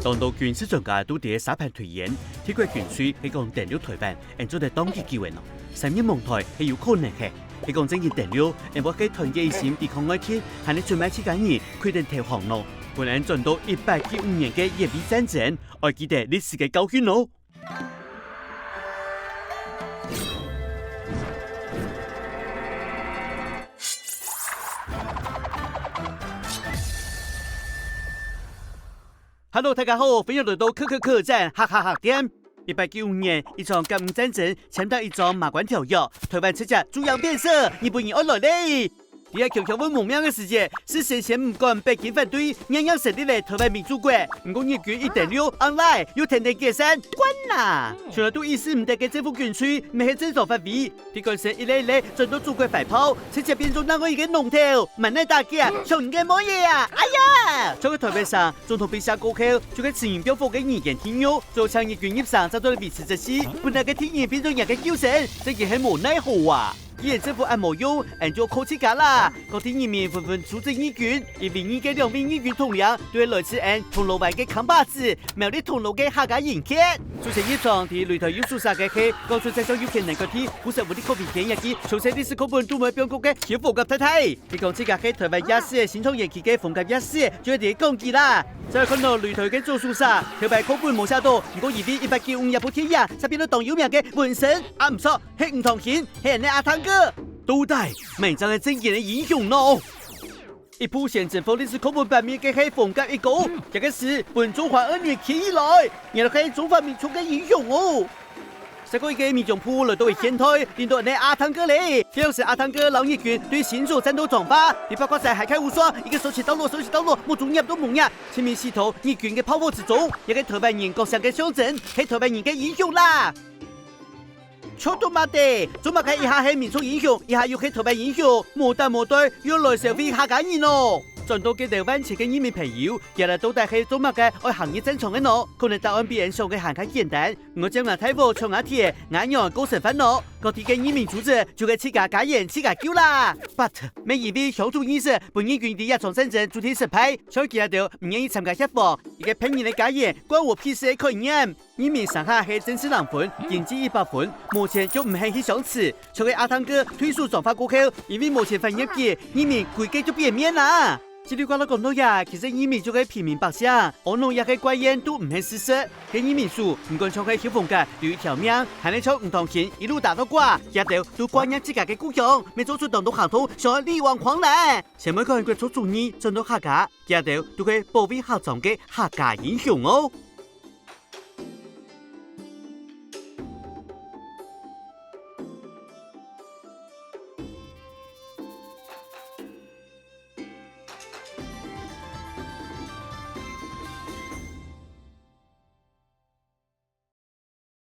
當到軍事專家都喺沙盤推演，鐵國軍隊係講登陸台灣，而做得當機機會咯。三面蒙台係有可能嘅，係講正義登陸，而我嘅團結一心抵抗外敵，係你最尾期間人決定投降咯。本來轉到195年嘅野比戰爭，我記得歷史嘅教訓咯。Hello， 大家好，歡迎來到客棧哈哈哈店。195年，一場甲午戰爭簽訂一張馬關條約，台灣赤甲主要變色，日本人愛來嘞。第一強溫蒙面嘅時節，是先前唔管北京反對，樣樣成立嚟台灣民主國。唔過日軍一登陸 online 又天天解散，關啦！全來都意思唔得嘅政府軍區，未係正常範圍。啲官員一嚟嚟轉到祖國懷抱，赤甲變做那個一個龍頭，萬難大吉啊！窮嘅冇嘢啊！哎呀！在個台灣上，總統陛下過後，就喺前面表父嘅意見聽咗，就向日軍入上找到了彼此之心，本來嘅天然變做人嘅救神，真係無奈何啊！既然政府按冇用，按就靠自家啦。各地人民紛紛出征義軍，因為2個2名義軍統領對來自按銅鑼灣嘅扛把子，苗栗銅鑼嘅客家人客。出現一場喺擂台有數殺嘅係，講出在場有權能夠睇，不實無的可比天日記，從寫歷史課本都冇變過嘅小鳳甲太太。你講自家係台灣夜市新創演期嘅鳳甲夜市，就係講記啦。再看到擂台嘅做數殺，佢擺課本冇寫到，不過以為195日不天日，就變到當有名嘅文神，啊唔錯，係吳唐賢，係人哋阿湯哥。都帶名將係正義嘅英雄咯！一部縣政府歷史課本版面嘅係鳳甲一個，這個是本中華2年起來，原來係中華民族嘅英雄哦！這個一個民眾鋪來到會現台，領導人哋阿湯哥嚟，這樣是阿湯哥老日軍對新手戰鬥狀法，你包括在海開無雙，一個手起刀落，冇中入都冇入，前面系統日軍嘅炮火之中，一個台灣人國象嘅象徵，係台灣人嘅英雄啦！錯都冇得，做乜嘅一下係民族英雄，一下又係台灣英雄，冇得冇對，要來社會客家人咯。轉到嘅台灣前嘅移民朋友，日日都帶係做乜嘅愛行業正常嘅咯，可能答案比人想嘅行較簡單。我將來睇貨從阿鐵，眼陽高成分咯，各地嘅移民組織就係自家家人自家救啦。But 每一位鄉土意識，本人軍第一場戰爭主題實派，所以佢哋唔願意參加協防，一個騙人嘅家人關我屁事嘅概念。移民上下係真是難分，經濟100分，目前就唔係去相似。除非阿湯哥退出轉發過後，因為目前翻譯嘅移民規格就變面啦。這裡講到講到呀，其實移民就係平民百姓，我農也係怪言都唔係事實。嘅移民數唔管從係小鳳甲留一條命，還能從吳唐賢一路打到掛，也都關人自家嘅故鄉，未做出當到行頭，想要力挽狂瀾。前每個人佢做主意，轉到客家，也都係保衛客莊嘅客家英雄哦。